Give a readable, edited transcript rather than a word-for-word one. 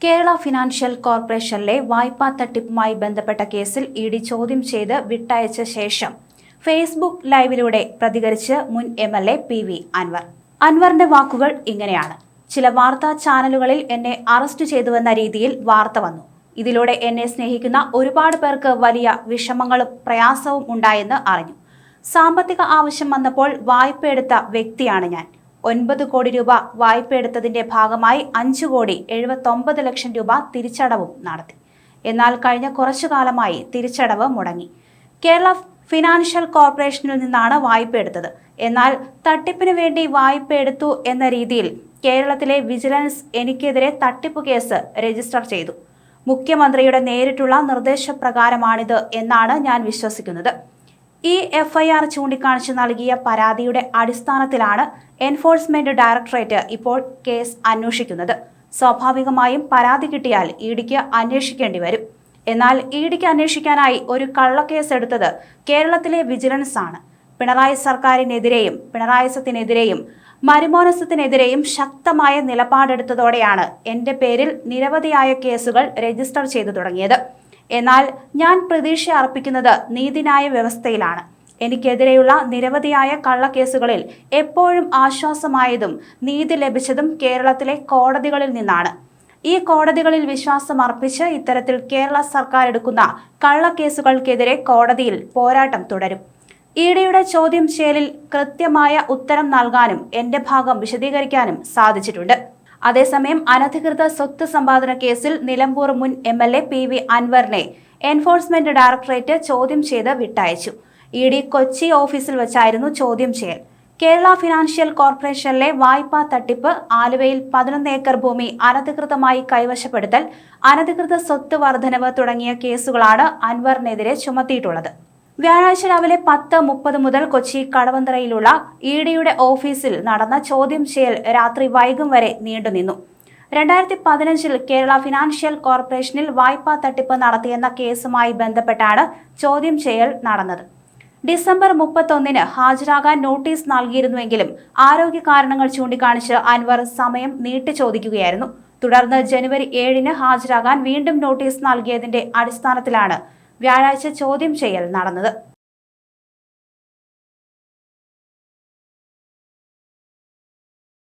Kerala financial കോർപ്പറേഷനിലെ വായ്പാ തട്ടിപ്പുമായി ബന്ധപ്പെട്ട കേസിൽ ഇഡി ചോദ്യം ചെയ്ത് വിട്ടയച്ച ശേഷം ഫേസ്ബുക്ക് ലൈവിലൂടെ പ്രതികരിച്ച് മുൻ എംഎൽഎ PV അൻവർ. അൻവറിന്റെ വാക്കുകൾ ഇങ്ങനെയാണ്: ചില വാർത്താ ചാനലുകളിൽ എന്നെ അറസ്റ്റ് ചെയ്തുവെന്ന രീതിയിൽ വാർത്ത വന്നു. ഇതിലൂടെ എന്നെ സ്നേഹിക്കുന്ന ഒരുപാട് പേർക്ക് വലിയ വിഷമങ്ങളും പ്രയാസവും ഉണ്ടായെന്ന് അറിഞ്ഞു. സാമ്പത്തിക ആവശ്യം വന്നപ്പോൾ വായ്പയെടുത്ത വ്യക്തിയാണ് ഞാൻ. 9 കോടി രൂപ വായ്പയെടുത്തതിന്റെ ഭാഗമായി 5,79,00,000 രൂപ തിരിച്ചടവും നടത്തി. എന്നാൽ കഴിഞ്ഞ കുറച്ചു കാലമായി തിരിച്ചടവ് മുടങ്ങി. കേരള ഫിനാൻഷ്യൽ കോർപ്പറേഷനിൽ നിന്നാണ് വായ്പയെടുത്തത്. എന്നാൽ തട്ടിപ്പിന് വേണ്ടി വായ്പയെടുത്തു എന്ന രീതിയിൽ കേരളത്തിലെ വിജിലൻസ് എനിക്കെതിരെ തട്ടിപ്പ് കേസ് രജിസ്റ്റർ ചെയ്തു. മുഖ്യമന്ത്രിയുടെ നേരിട്ടുള്ള നിർദ്ദേശപ്രകാരമാണിത് എന്നാണ് ഞാൻ വിശ്വസിക്കുന്നത്. ഈ FIR ചൂണ്ടിക്കാണിച്ച് നൽകിയ പരാതിയുടെ അടിസ്ഥാനത്തിലാണ് എൻഫോഴ്സ്മെന്റ് ഡയറക്ടറേറ്റ് ഇപ്പോൾ കേസ് അന്വേഷിക്കുന്നത്. സ്വാഭാവികമായും പരാതി കിട്ടിയാൽ ഇഡിക്ക് അന്വേഷിക്കേണ്ടി വരും. എന്നാൽ ഇഡിക്ക് അന്വേഷിക്കാനായി ഒരു കള്ളക്കേസ് എടുത്തത് കേരളത്തിലെ വിജിലൻസ് ആണ്. പിണറായി സർക്കാരിനെതിരെയും പിണറായിസത്തിനെതിരെയും മരുമോനസത്തിനെതിരെയും ശക്തമായ നിലപാടെടുത്തതോടെയാണ് എന്റെ പേരിൽ നിരവധിയായ കേസുകൾ രജിസ്റ്റർ ചെയ്തു തുടങ്ങിയത്. എന്നാൽ ഞാൻ പ്രതീക്ഷ അർപ്പിക്കുന്നത് നീതിന്യായ വ്യവസ്ഥയിലാണ്. എനിക്കെതിരെയുള്ള നിരവധിയായ കള്ളക്കേസുകളിൽ എപ്പോഴും ആശ്വാസമായതും നീതി ലഭിച്ചതും കേരളത്തിലെ കോടതികളിൽ നിന്നാണ്. ഈ കോടതികളിൽ വിശ്വാസം അർപ്പിച്ച് ഇത്തരത്തിൽ കേരള സർക്കാർ എടുക്കുന്ന കള്ളക്കേസുകൾക്കെതിരെ കോടതിയിൽ പോരാട്ടം തുടരും. ഇഡിയുടെ ചോദ്യം ചെയ്യലിൽ കൃത്യമായ ഉത്തരം നൽകാനും എന്റെ ഭാഗം വിശദീകരിക്കാനും സാധിച്ചിട്ടുണ്ട്. അതേസമയം അനധികൃത സ്വത്ത് സമ്പാദന കേസിൽ നിലമ്പൂർ മുൻ MLA PV അൻവറിനെ എൻഫോഴ്സ്മെന്റ് ഡയറക്ടറേറ്റ് ചോദ്യം ചെയ്ത് വിട്ടയച്ചു. ഇഡി കൊച്ചി ഓഫീസിൽ വെച്ചായിരുന്നു ചോദ്യം ചെയ്യൽ. കേരള ഫിനാൻഷ്യൽ കോർപ്പറേഷനിലെ വായ്പാ തട്ടിപ്പ്, ആലുവയിൽ 11 ഏക്കർ ഭൂമി അനധികൃതമായി കൈവശപ്പെടുത്തൽ, അനധികൃത സ്വത്ത് വർധനവ് തുടങ്ങിയ കേസുകളാണ് അൻവറിനെതിരെ ചുമത്തിയിട്ടുള്ളത്. വ്യാഴാഴ്ച രാവിലെ 10:30 മുതൽ കൊച്ചി കടവന്തറയിലുള്ള ഇഡിയുടെ ഓഫീസിൽ നടന്ന ചോദ്യം ചെയ്യൽ രാത്രി വൈകും വരെ നീണ്ടുനിന്നു. 2015 കേരള ഫിനാൻഷ്യൽ കോർപ്പറേഷനിൽ വായ്പാ തട്ടിപ്പ് നടത്തിയെന്ന കേസുമായി ബന്ധപ്പെട്ടാണ് ചോദ്യം ചെയ്യൽ നടന്നത്. ഡിസംബർ 31 ഹാജരാകാൻ നോട്ടീസ് നൽകിയിരുന്നുവെങ്കിലും ആരോഗ്യ കാരണങ്ങൾ ചൂണ്ടിക്കാണിച്ച് അൻവർ സമയം നീട്ടി ചോദിക്കുകയായിരുന്നു. തുടർന്ന് ജനുവരി 7 ഹാജരാകാൻ വീണ്ടും നോട്ടീസ് നൽകിയതിന്റെ അടിസ്ഥാനത്തിലാണ് വ്യാഴാഴ്ച ചോദ്യം ചെയ്യൽ നടന്നത്.